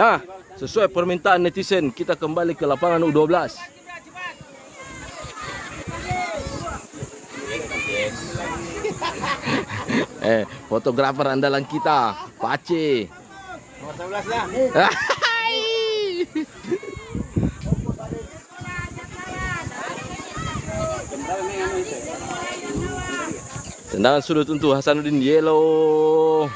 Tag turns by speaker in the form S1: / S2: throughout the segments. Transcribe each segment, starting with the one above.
S1: Nah, sesuai permintaan netizen, kita kembali ke lapangan U12. Fotografer andalan kita, Pace.
S2: Nomor 11 lah.
S1: Tendangan sudut untuk Hasanuddin Yellow.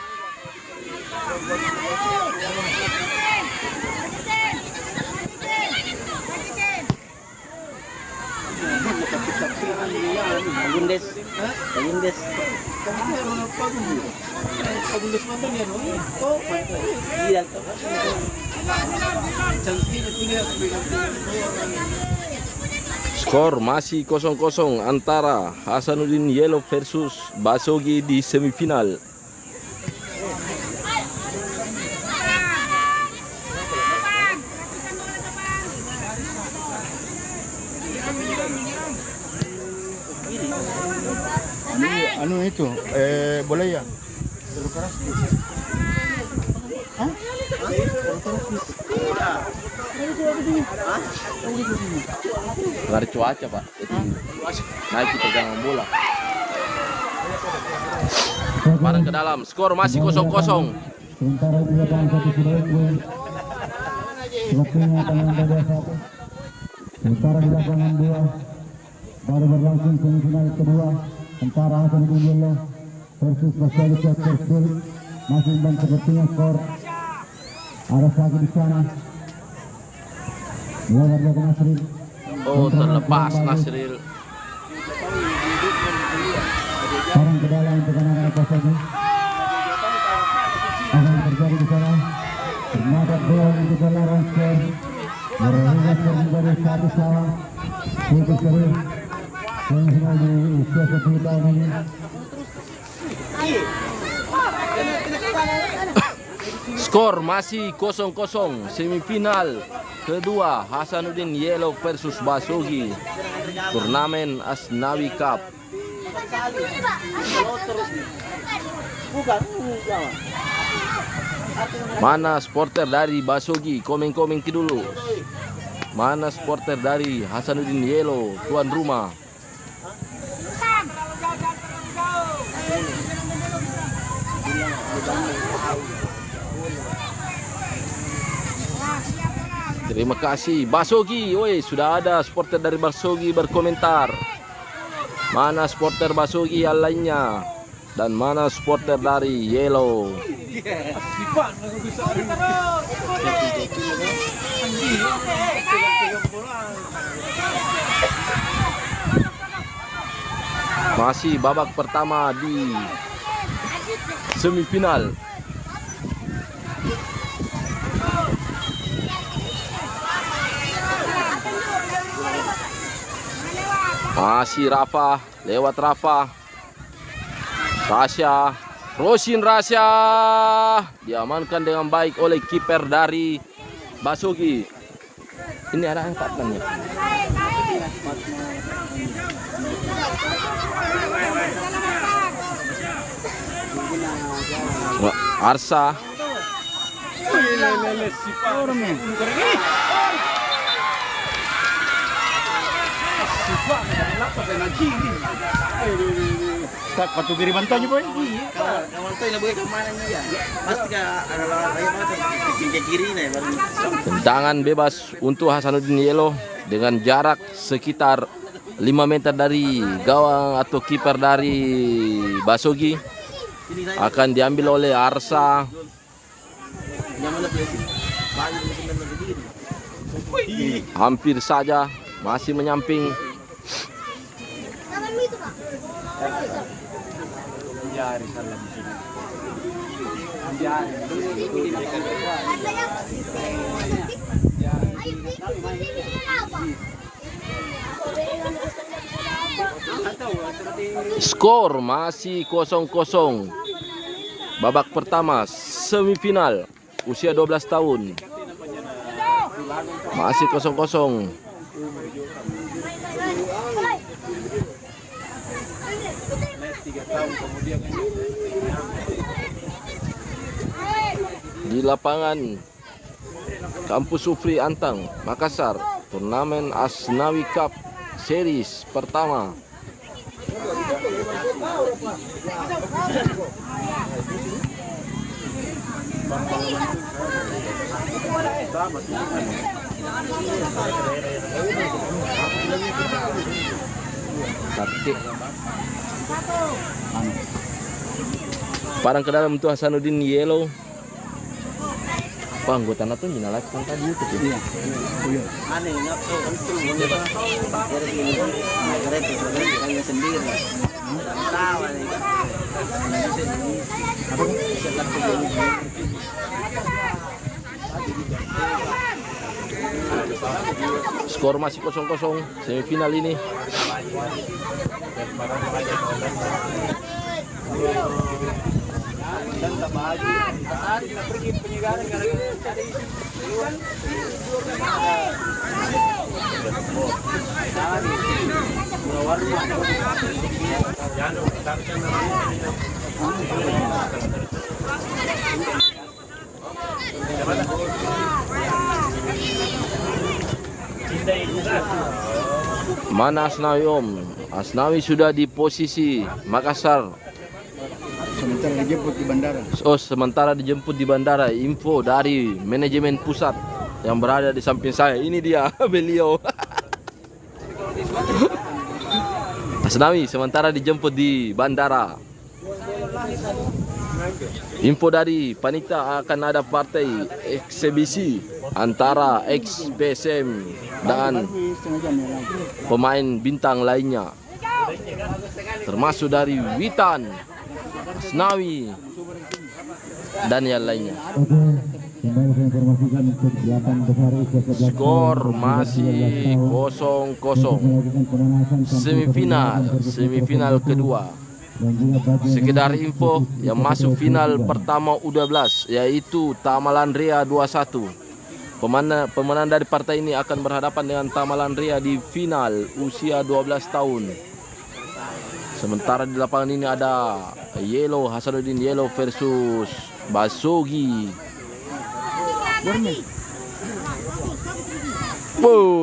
S1: Skor masih 0-0 antara Hasanuddin Yellow versus Basogi di semifinal.
S2: Anu itu, bola ya? Terlalu keras. Hah?
S1: Nggak ada cuaca, Pak. Naik kita pegangan bola. Barang ke dalam, skor masih 0-0.
S3: Sementara di lapangan satu sudah unggul. Waktunya tangan dada satu. Sementara di lapangan 2 baru berlangsung semifinal kedua antara Hasanuddin Yellow versus Basogi Persib. Masih imbang sepertinya skor. Ada satu di sana. Lebar dari Nasril.
S1: Oh, terlepas Nasril.
S3: Sekarang ke dalam untuk anak-anak Basogi. Apa yang terjadi di sana? Ternyata bola untuk melarang skor. Berubah menjadi 1-1. Untuk serius. Semifinal di usia 10 tahun ini.
S1: Skor masih 0-0. Semifinal kedua Hasanuddin Yellow versus Basogi. Turnamen Asnawi Cup. Mana supporter dari Basogi? Komen-komen dulu. Mana supporter dari Hasanuddin Yellow, tuan rumah? Terima kasih Basogi. Woi, sudah ada supporter dari Basogi berkomentar. Mana supporter Basogi yang lainnya? Dan mana supporter dari Yellow? Masih babak pertama di semifinal. Masih Rafa, lewat Rafa. Rasya, Rosin Rasya diamankan dengan baik oleh kiper dari Basogi. Ini ada angkatannya. Arsa.
S2: Katu kiri bantai boy.
S1: Tendangan bebas untuk Hasanuddin Yellow dengan jarak sekitar 5 meter dari gawang atau kiper dari Basogi. Akan diambil oleh Arsa. Hampir saja masih menyamping. Skor masih 0-0. Babak pertama semifinal usia 12 tahun. Masih 0-0. Di lapangan Kampus Supri Antang, Makassar. Turnamen Asnawi Cup Series pertama. Taktik. Parang ke dalam tuh Hasanuddin Yellow. Bang, gue tanah tuh nyalakan tadi itu tuh.
S2: Iya. Oh iya.
S4: Aneh, nggak tahu untung dari ini sendiri sendiri. Tawa nih.
S1: Skor masih 0-0 semifinal ini. Mana Asnawi Om? Asnawi sudah di posisi Makassar.
S2: Sementara dijemput di bandara.
S1: Oh, sementara dijemput di bandara. Info dari manajemen pusat yang berada di samping saya. Ini dia beliau. Asnawi sementara dijemput di bandara. Info dari panitia akan ada partai eksebisi antara ex-PSM dan pemain bintang lainnya, termasuk dari Witan, Asnawi, dan yang lainnya.
S3: Oke, kembali saya informasikan untuk 8 besar usia 11
S1: Skor masih 0-0. Semifinal kedua.
S3: dan juga bagi
S1: Sekedar info, yang masuk final pertama U12 yaitu Tamalan Ria 21. Pemenang dari partai ini akan berhadapan dengan Tamalan Ria di final usia 12 tahun. Sementara di lapangan ini ada Yellow, Hasanuddin Yellow versus Basogi.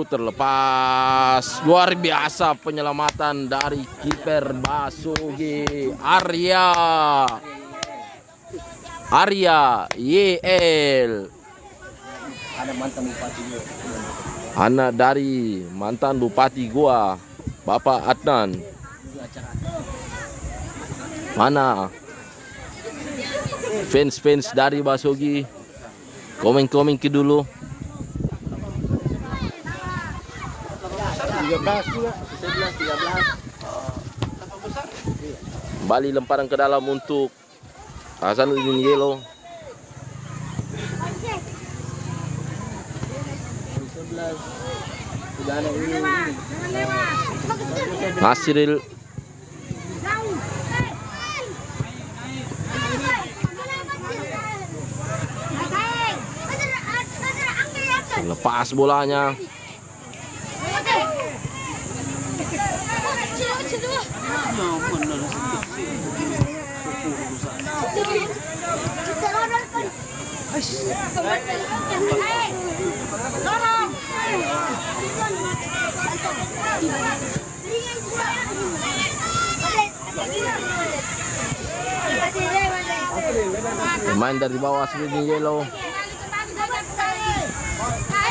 S1: Terlepas. Luar biasa penyelamatan dari kiper Basogi, Arya YL.
S4: Ada mantan bupati juga.
S1: Anak dari mantan bupati gua, Bapak Adnan. Mana fans dari Basogi? Komen ke dulu.
S2: 13 juga.
S4: 13.
S1: Kembali lemparan ke dalam untuk Hasanuddin Yellow.
S4: 11. Sudah ada ini.
S1: Nasril lepas bolanya. Pemain dari bawah Hasanuddin Yellow.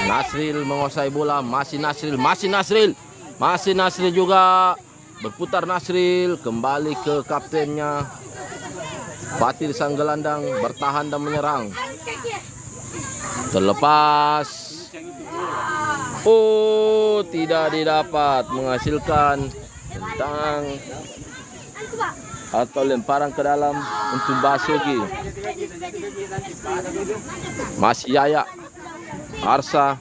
S1: Nasril menguasai bola, masih Nasril juga berputar. Nasril kembali ke kaptennya Fatir sang gelandang, bertahan dan menyerang. Terlepas. Oh, tidak didapat menghasilkan tentang atau lemparan ke dalam untuk Basogi. Masih Yaya, Arsa.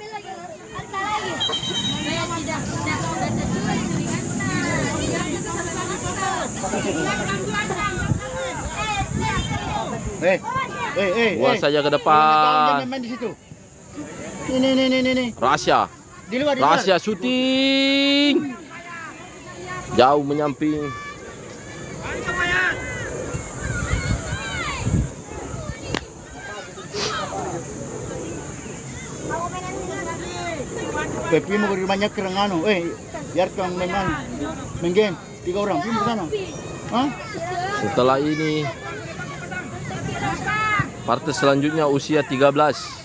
S1: Buang saja ke depan.
S2: Main di situ. Ini.
S1: Rasya.
S2: Di luar.
S1: Rasya syuting. Jauh menyamping.
S2: Pepi mau ke rumahnya kerang anu. Biar kang main game 3 orang. Pergi ke sana. Hah?
S1: Setelah ini partai selanjutnya usia 13.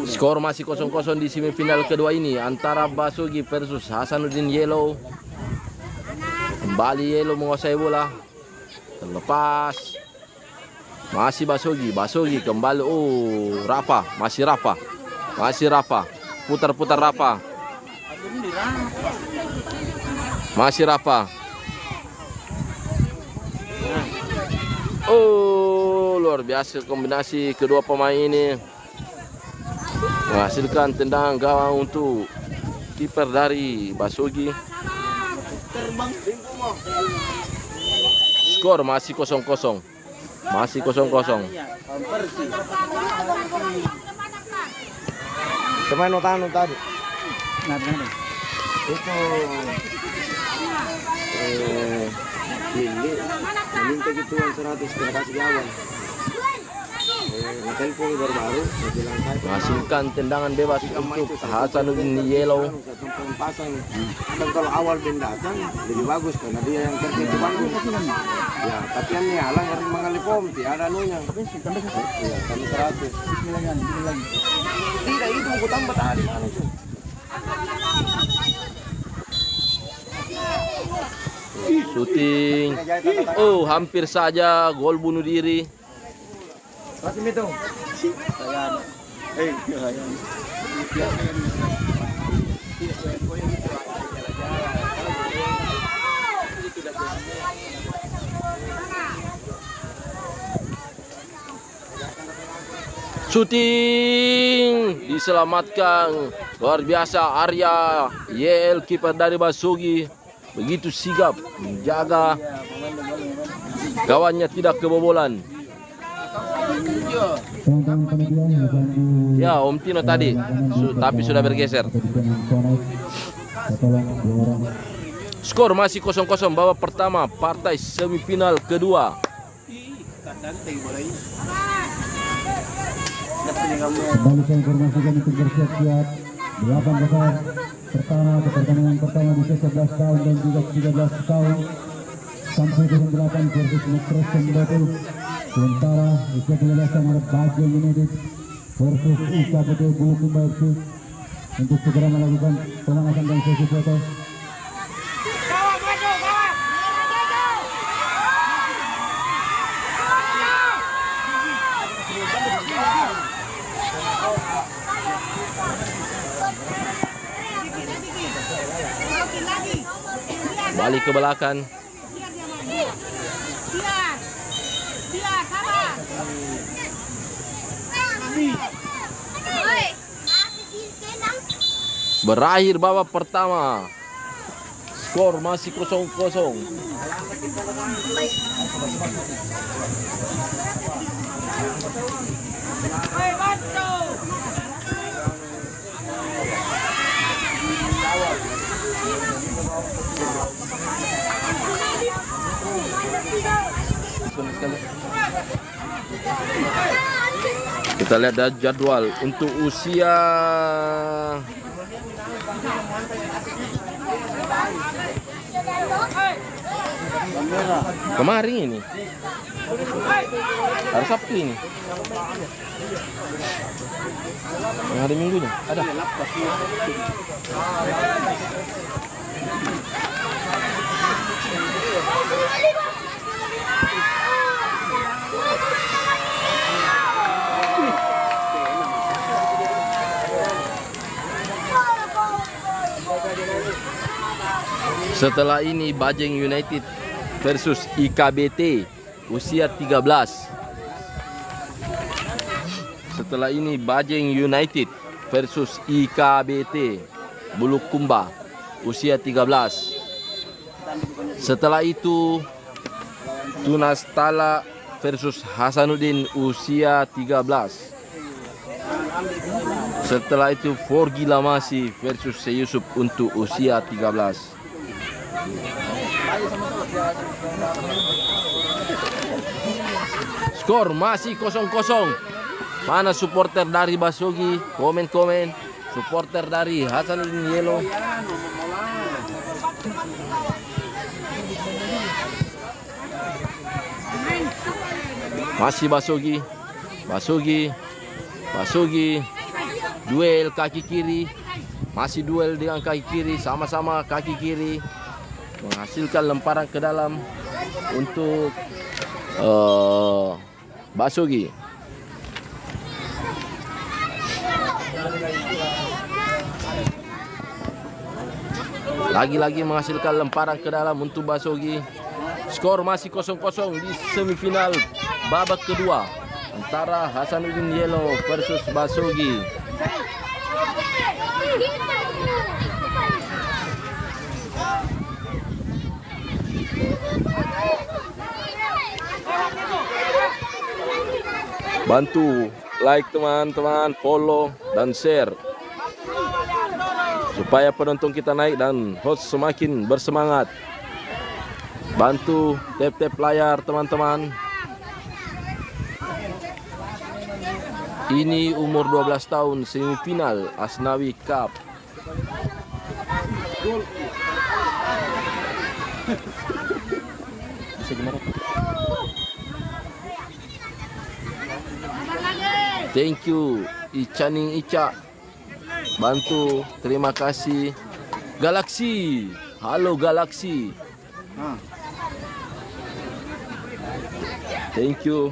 S1: Skor masih 0-0 di semifinal kedua ini antara Basugi versus Hasanuddin Yellow. Kembali Yellow menguasai bola. Terlepas. Masih Basugi kembali. Rafa, masih Rafa. Putar Rafa. Masih Rafa. Luar biasa kombinasi kedua pemain ini menghasilkan tendangan gawang untuk kiper dari Basugi. Skor masih 0-0.
S4: Pemain Otano tadi.
S2: Itu
S4: Ini minta gituan 100 kena kasih awal. Telepon baru bilang saya
S1: Menghasilkan tendangan bebas untuk Hasanuddin Yellow.
S4: pasang. Kan kalau awal Ben datang lebih bagus karena dia yang kerja di Bandung. Ya, tapi yang halang harus mengalih pom, tiada anunya. Ya, kami 100. Tidak itu mau tambah tadi mana itu?
S1: Shooting. Hampir saja gol bunuh diri.
S4: Kasih itu.
S1: Shooting diselamatkan. Luar biasa Arya YL kiper dari Basugi. Begitu sigap menjaga kawannya tidak kebobolan. Ya, Om Tino tadi, tapi sudah bergeser. Skor masih 0-0 babak pertama partai semifinal kedua.
S3: Kembali saya informasikan untuk bersiap-siap 8 besar pertama ke pertandingan pertama di usia 11 tahun dan juga 13 tahun sampai 8 versus Nukresen Batu. Sementara usia 12 tahun ada Bajeng United versus IKBT Bulukumba FC untuk segera melakukan pemanasan dan sesi foto.
S1: Balik ke belakang. Berakhir babak pertama. Skor masih 0-0. Kita lihat jadwal untuk usia kemarin ini, hari Sabtu ini, hari Minggunya ada. Setelah ini Bajeng United versus IKBT usia 13. Setelah ini Bajeng United versus IKBT Bulukumba usia 13. Setelah itu Tunas Tala versus Hasanuddin usia 13. Setelah itu Forgi Lamasi versus Seyusuf untuk usia 13. Skor masih 0-0. Mana supporter dari Basogi? Komen-komen. Supporter dari Hasanuddin Yellow. Masih Basogi. Duel kaki kiri. Masih duel dengan kaki kiri. Sama-sama kaki kiri. Menghasilkan lemparan ke dalam untuk Basogi. Lagi-lagi menghasilkan lemparan ke dalam untuk Basogi. Skor masih 0-0 di semifinal babak kedua antara Hasanuddin Yellow versus Basogi. Bantu like teman-teman, follow dan share supaya penonton kita naik dan host semakin bersemangat. Bantu tap-tap layar teman-teman. Ini umur 12 tahun semifinal Asnawi Cup. Thank you Icaning Ica. Bantu, terima kasih. Galaxy. Halo Galaxy. Thank you.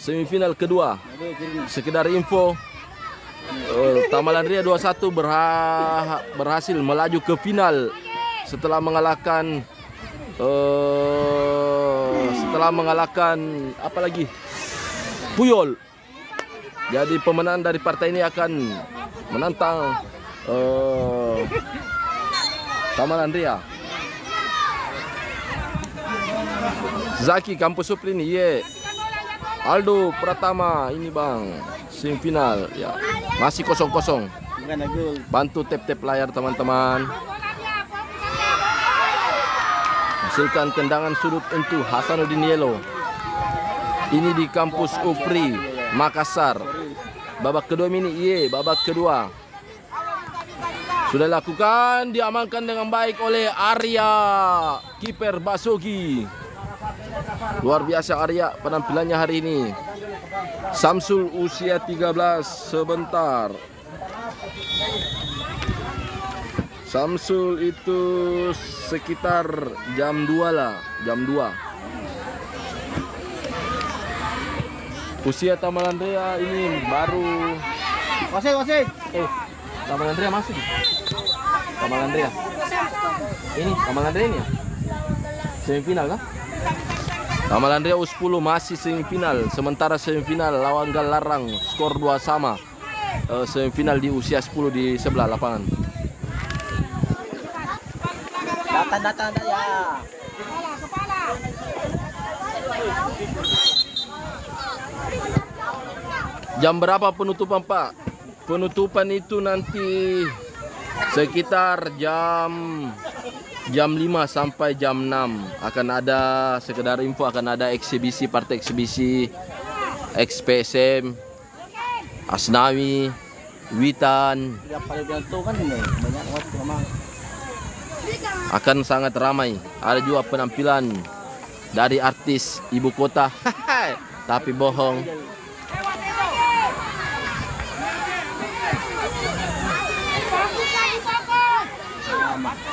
S1: Semifinal kedua. Sekedar info, Tamalan Ria 21 berhasil melaju ke final setelah mengalahkan apa lagi? Puyol. Jadi pemenang dari partai ini akan menantang Tamalan Ria. Zaki Kampus Suprin, ye. Aldo Pratama, ini bang, semifinal ya. Masih 0-0. Bantu tap-tap layar teman-teman. Hasilkan tendangan sudut untuk Hasanuddin Yellow. Ini di kampus UPRI Makassar. Babak kedua ini, ye, babak kedua. Sudah dilakukan, diamankan dengan baik oleh Arya, kiper Basogi. Luar biasa Arya penampilannya hari ini. Samsul usia 13 sebentar. Samsul itu sekitar jam 2 lah, jam 2. Usia Tamalan Ria ini baru.
S2: Wasit.
S1: Tamalan Ria masuk. Tamalan Ria. Ini Tamalan Ria ini ya? Semifinal kah? Tamalan Ria U10 masih semifinal. Sementara semifinal lawan Galarang skor 2 sama. Semifinal di usia 10 di sebelah lapangan.
S2: Data ya.
S1: Jam berapa penutupan, Pak? Penutupan itu nanti sekitar jam 5 sampai jam 6 akan ada, sekedar info, akan ada eksibisi, partai eksibisi XPSM, Asnawi, Witan. Akan sangat ramai. Ada juga penampilan dari artis ibu kota. Tapi bohong.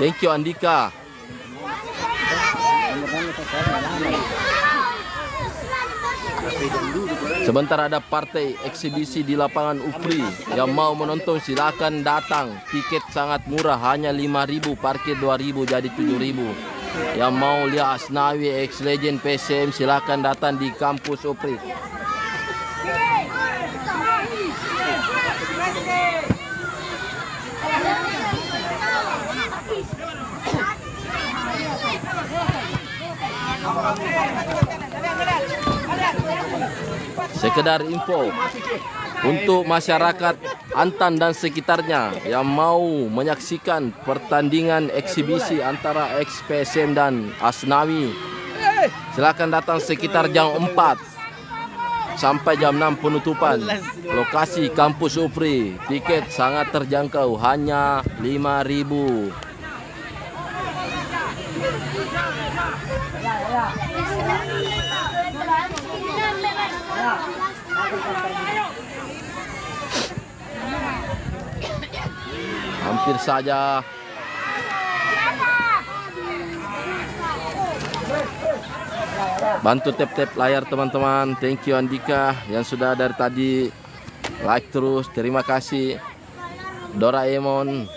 S1: Thank you Andika. Sebentar ada partai eksibisi di lapangan Upri. Yang mau menonton silakan datang. Tiket sangat murah, hanya 5.000, parkir 2.000 jadi 7.000. Yang mau lihat Asnawi X Legend PSM silakan datang di kampus Upri. Sekedar info untuk masyarakat Antan dan sekitarnya yang mau menyaksikan pertandingan eksibisi antara XPSM dan Asnawi, silakan datang sekitar jam 4 sampai jam 6 penutupan. Lokasi kampus Upri. Tiket sangat terjangkau, hanya 5.000. Hampir saja. Bantu tap-tap layar teman-teman. Thank you Andika yang sudah dari tadi like terus. Terima kasih Doraemon.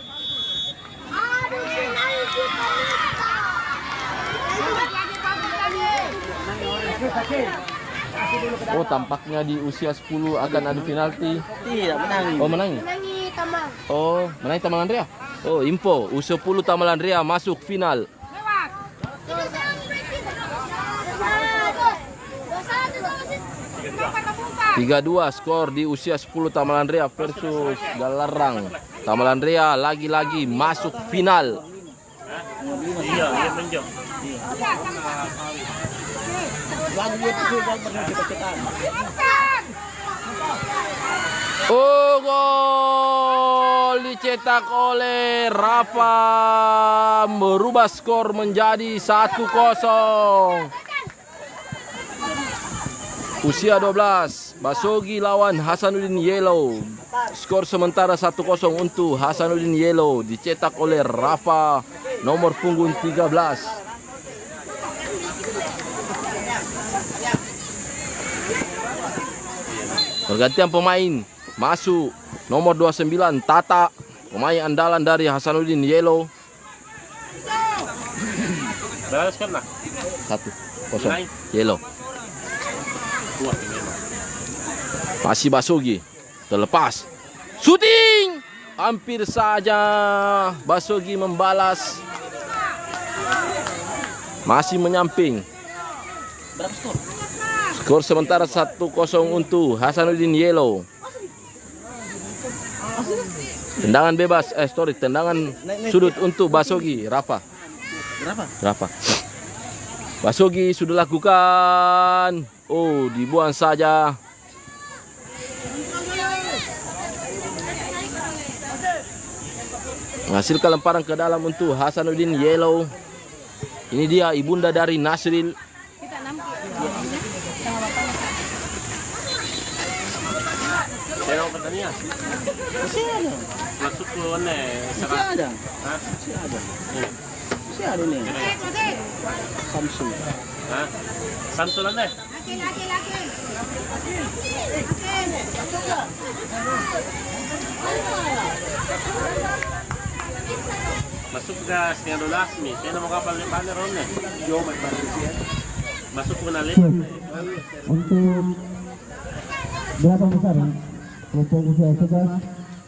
S1: Oh, tampaknya di usia 10 akan ada penalti.
S2: Tidak menang.
S1: Oh, menang. Oh, menang Tamal Andrea. Oh, info usia 10 Tamal Andrea masuk final. 3-2 skor di usia 10 Tamal Andrea versus Galarang. Tamal Andrea lagi-lagi masuk final. Oh, gol dicetak oleh Rafa, merubah skor menjadi 1-0. Usia 12, Basogi lawan Hasanuddin Yellow. Skor sementara 1-0 untuk Hasanuddin Yellow, dicetak oleh Rafa, nomor punggung 13. Pergantian pemain, masuk nomor 29 Tata, pemain andalan dari Hasanuddin Yellow. 1-0 Yellow. Masih Basogi, terlepas, shooting, hampir saja Basogi membalas, masih menyamping.
S2: Berapa skor?
S1: Skor sementara 1-0 untuk Hasanuddin Yellow. Tendangan bebas, tendangan sudut untuk Basogi, Rafa.
S2: Berapa?
S1: Rafa. Basogi sudah lakukan. Oh, dibuang saja. Menghasilkan lemparan ke dalam untuk Hasanuddin Yellow. Ini dia ibunda dari Nasril.
S2: Masih ada.
S5: Masuk ke mana?
S2: Masih ada. Masih ada. Masih ada nih. Samsung.
S5: Hah? Samsulan deh. Masuk ke setengah 12 nih. Saya mau kapal lepas ron nih. Yo, masuk ke nalip.
S3: Untuk belakang besar kelompok usia 11.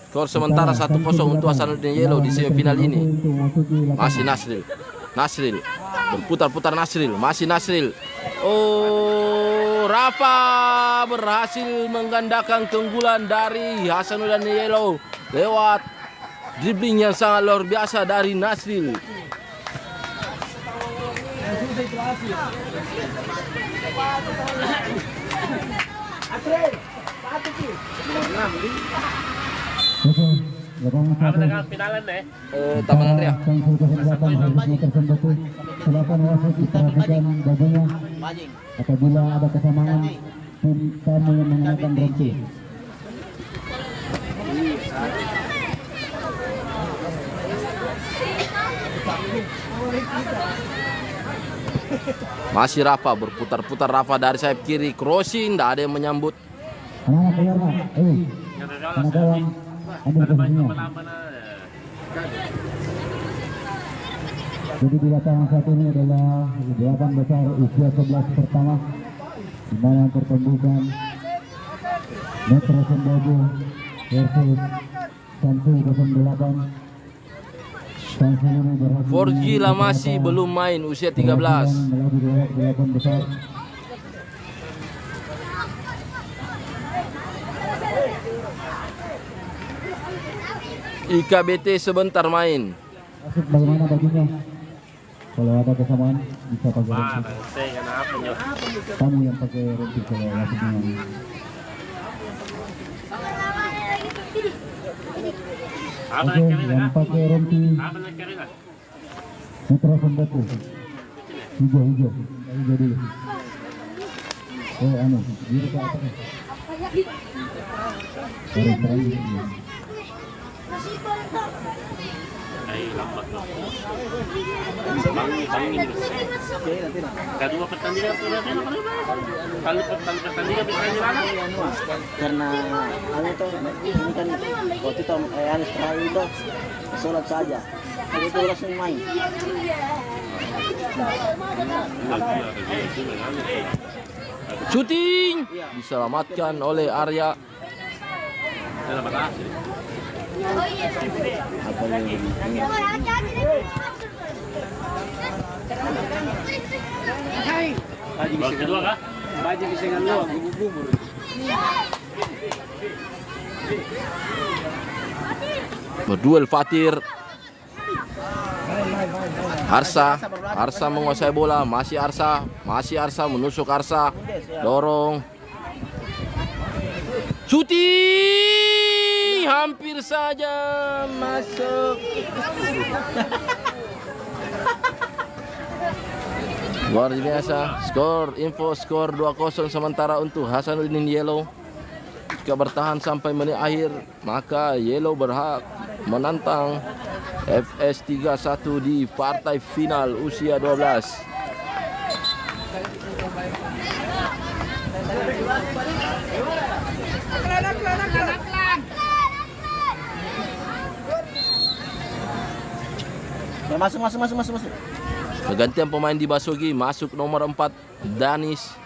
S1: Skor sementara 1-0 untuk Hasanuddin Yellow di semifinal ini. Masih Nasril. Nasril berputar-putar, Nasril, masih Nasril. Oh, Rafa berhasil menggandakan keunggulan dari Hasanuddin Yellow lewat dribbling yang sangat luar biasa dari Nasril.
S5: Apa dengan finalan deh?
S1: Taman Andrea.
S3: Silakan wasit diperhatikan bajunya apabila ada kesamaan tim tamu yang mengenakan rompi.
S1: Masih Rafa, berputar-putar Rafa dari sayap kiri, crossing, tidak ada yang menyambut.
S3: Anak keluar Pak. Anak gawang ambil posisinya. Jadi di lapangan satu ini adalah delapan besar usia 11 pertama, di mana pertandingan Metro Sembogo versus Samsu 08. Samsu ini berhasil
S1: Forgila masih belum main, usia 13.
S3: melalui delapan besar.
S1: IKBT sebentar main.
S3: Asik bagaimana bajunya? Kalau ada kesamaan bisa pakai rompi.
S5: Saya kenapa nyo?
S3: Kamu yang pakai rompi kalau wasitnya.
S5: Apa
S3: Oke,
S5: yang kira
S3: yang pakai rompi
S5: Apa yang kira
S3: Metro Sembogo. Hijau dulu. Oh, anu, biru ke atas. Terang.
S5: Ay, lambat loh. Bangin. Kedua pertandingan sudah ada. Kalau pertandingan bisa dilakukan.
S6: Karena anu tuh ini kan waktu itu anu terakhir itu sholat saja jadi itu langsung main.
S1: Shooting diselamatkan oleh Arya.
S6: Apa yang
S5: Babak kedua kah?
S6: baju kisengan lu bubur.
S1: Berduel Fatir. Arsa menguasai bola, masih Arsa menusuk Arsa, dorong, shooting, hampir saja masuk. Luar biasa, info skor 2-0 sementara untuk Hasanuddin Yellow. Jika bertahan sampai menit akhir, maka Yellow berhak menantang FS 31 di partai final usia 12.
S6: Ya, masuk.
S1: Pergantian pemain di Basogi, masuk nomor 4 Danis.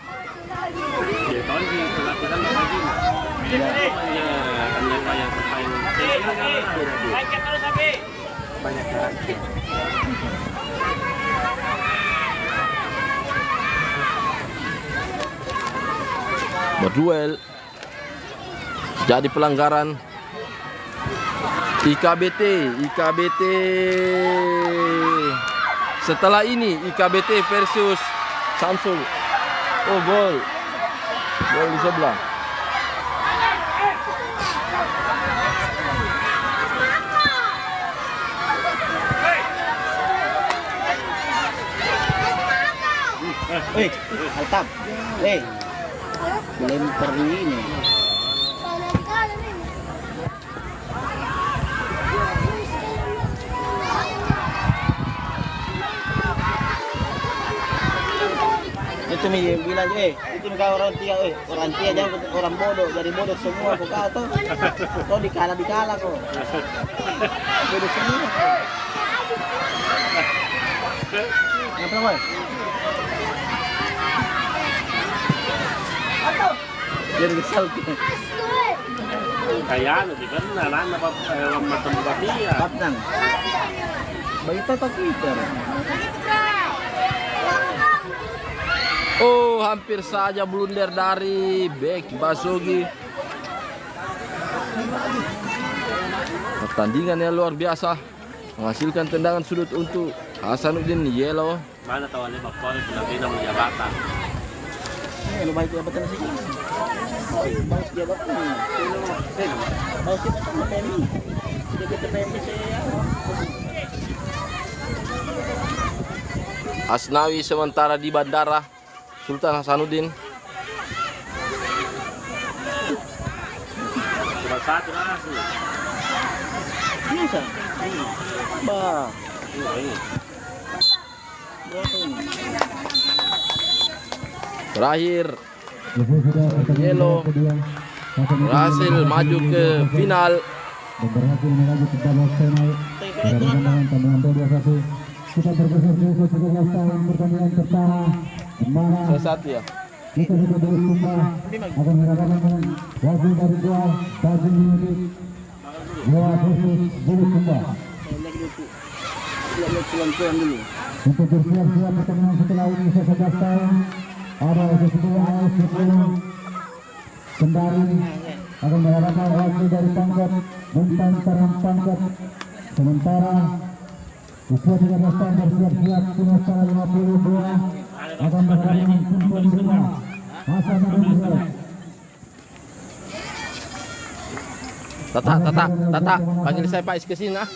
S1: Berduel, jadi pelanggaran. IKBT. Setelah ini IKBT versus Samsul. Oh, gol di sebelah.
S6: Altap. Lempar ini. Itu mi bilang itu kau orang tia jangan orang bodoh, jadi bodoh semua kau tuh. Kau dikala kau. Bodoh semua. Apa boy? Jadi kesal kita.
S5: Kaya di mana na matembak dia.
S6: Kapten. Baita tak kita.
S1: Oh, hampir saja blunder dari bek Basogi. Pertandingan yang luar biasa, menghasilkan tendangan sudut untuk Hasanuddin Yellow.
S5: Mana tawannya bakal pindah jabatan.
S6: Lu baik jabatan sih. Baik jabatan. Baik jabatan PMI. Sudah kita PMI saya.
S1: Asnawi sementara di bandara Sultan Hasanuddin.
S5: Cuma satu nasi.
S6: Bisa. Bah.
S5: Ini.
S6: Berapa ini?
S1: Terakhir
S3: Itu sudah pertandingan
S1: Yellow
S3: kedua.
S1: berhasil maju ke final.
S3: Dan berhasil melaju ke babak final. Pada pertandingan tandingan 2-1. Kita bergeser ke usia 13 tahun pertandingan pertama. Di mana
S1: Satu ya.
S3: kita sudah berjumpa akan mendapatkan wakil dari Goa Dajin United. Goa versus Bulu Sumba. Untuk bersiap-siap pertandingan setelah ini usia 11 tahun. Ada usia 10 AS 10 Kendari akan mendapatkan wakil dari pangkat Bintang Sarang Pangkat. Sementara usia 13 tahun bersiap-siap Pinasa 52 akan bertanding Kumpul 5 Hasan Abdul.
S1: Tata, panggil saya Pak Is ke sini ah.